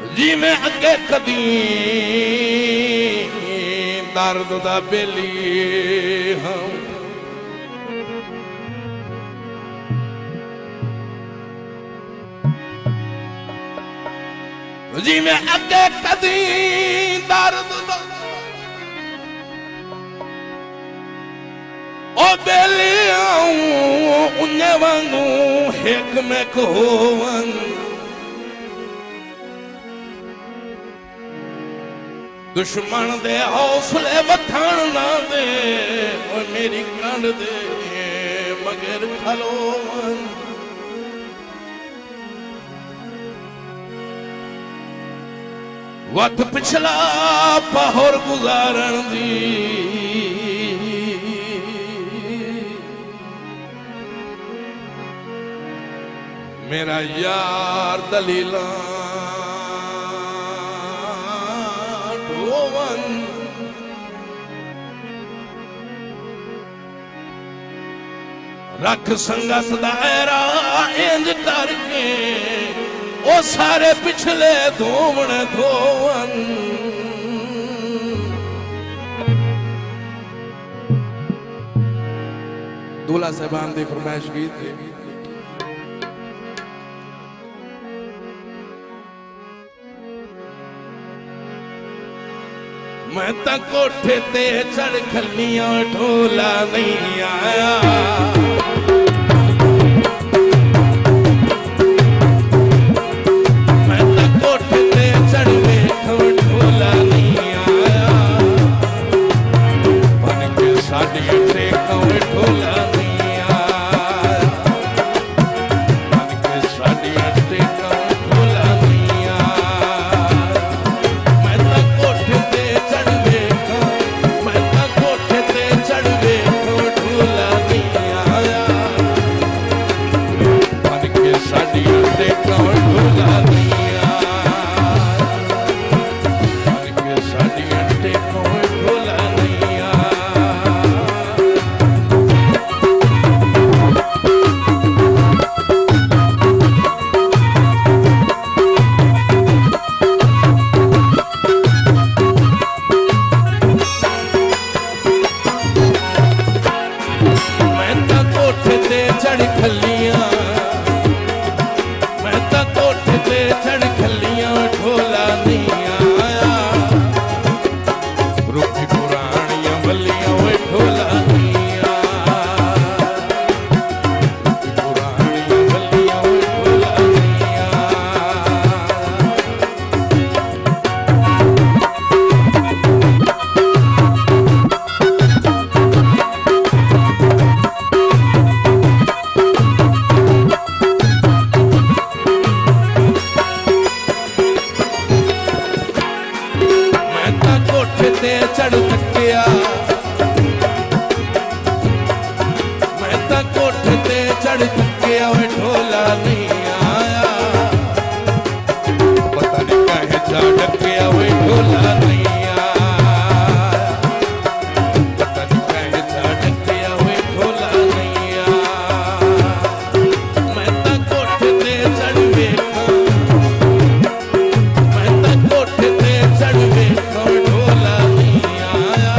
जी मैं अगे कदी दर्द दा बेली हाँ जी मैं अगे कदी दर्द दा ओ बेली आऊं उन्ने वांगू हिक में होवन दुश्मन दे हौसले वठाण ना दे ओ मेरी कंड दे मगर खलोवन वक्त पिछला पहोर गुजारण दी मेरा यार दलीला ढोवन रख संगत दायरा इंज करके ओ सारे पिछले धोवन धोवन दूल्हा साहबान दी फरमाइश गीत मैं तो कोठे ते चढ़ खलियां ढोला नहीं आया मैं तो कोठे ते चढ़ बैठो ढोला नहीं आया बन के साड़ी टेकों ढोला नहीं आया बन के साड़ी टेकों ढोला नहीं आया मैं तो कोठे ते चढ़ थकिया मैं तो कोठे ते चढ़ थकिया वे ढोला नहीं आया पता नहीं काहे जा डकिया वे ढोला नहीं आया पता नहीं काहे जा डकिया वे ढोला नहीं आया मैं तो कोठे ते चढ़ बैठा मैं तो कोठे ते चढ़ बैठा ढोला नहीं आया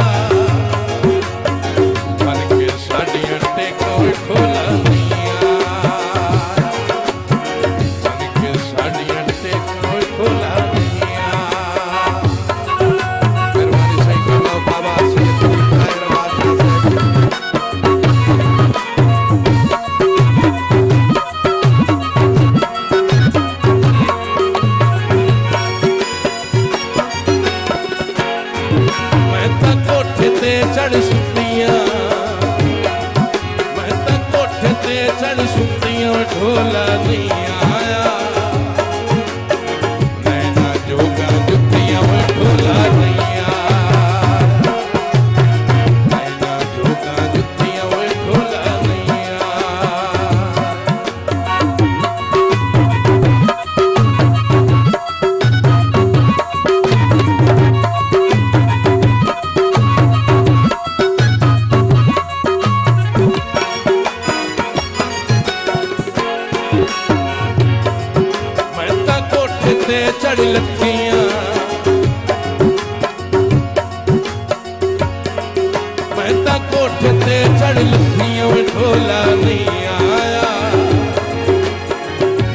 ते चढ़ लत्थियां, मैं तां कोठे ते चढ़ लत्थियां, ढोला नहीं आया।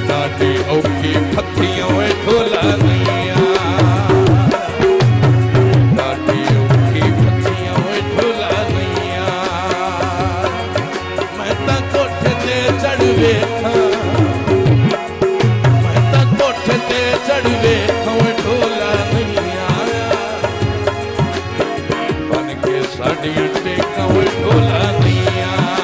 डाडी औखी फत्तियां, ढोला नहीं आया। डाडी औखी फत्तियां, ढोला नहीं आया। मैं तां कोठे ते चढ़ वेठा, मैं तां कोठे ते चढ़ वेठा, ढोला नहीं आया। बन के साडियां टेकां, ढोला नहीं आया।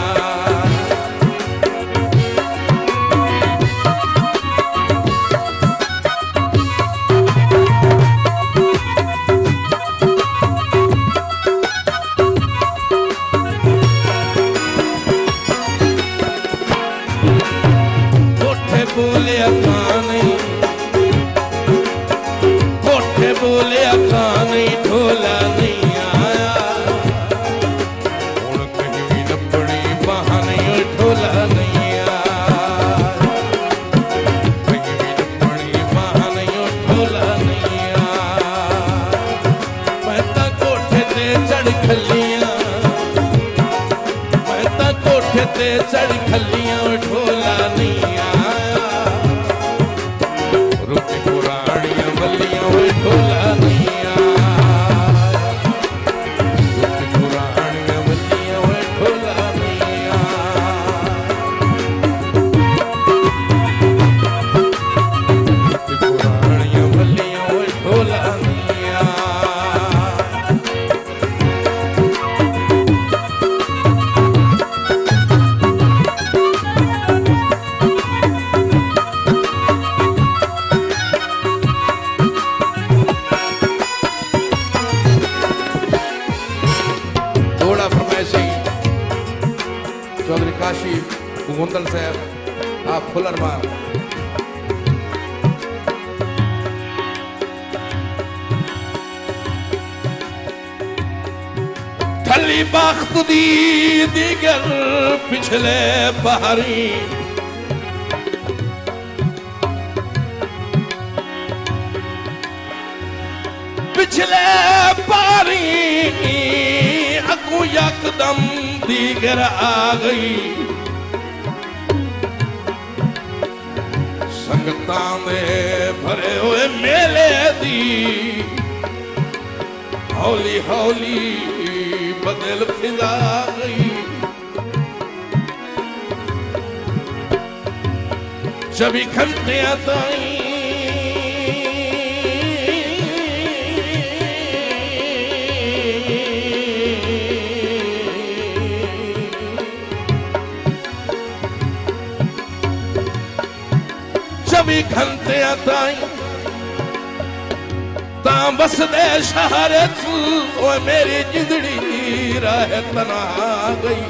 कोठे बोले अखां नहीं, कोठे बोले अखां नहीं, ढोला नहीं आया। हुण कहीं भी नपणी बाहां नहीं, ढोला नहीं आया। कहीं भी नपणी बाहां नहीं, ढोला नहीं आया। मैं तां कोठे ते चढ़ खल्लियां, मैं तां कोठे ते चढ़ खल्लियां, ढोला नहीं आया। रुके पुराणियां वल्लियां, ढोला नहीं आया। रुके पुराणियां वल्लियां, ढोला नहीं आया। रुके पुराणियां वल्लियां, ढोला नहीं आया। थोड़ा फरमाइश है चौधरी काशी मुगुंदल साहब, आप फुलर मां। थली बख्त दी दिगर पिछले पहाड़ी, पिछले पारी अगू यकदम दीगर आ गई। संगतां में भरे हुए मेले दी हौली हौली बदल फिजा गई। 24 घंटे ताईं भी घंटे ताईं तां बस दे शहर ओ मेरी जिंदड़ी राह तना गई।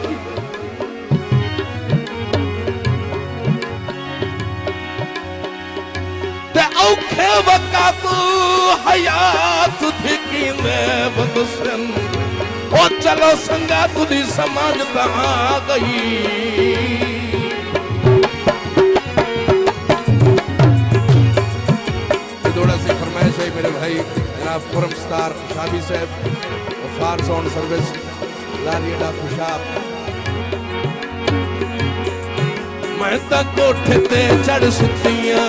ते औखे वक़्त हयात थी कींदे बदसन, ओ चलो संगा तुदी समाज ता गई। मेरे भाई जनाब खुरम स्टार खुशाबी साहब, वफार साउंड सर्विस, लारियडा खुशाब। मैं तां कोठे ते चढ़ सुतियां,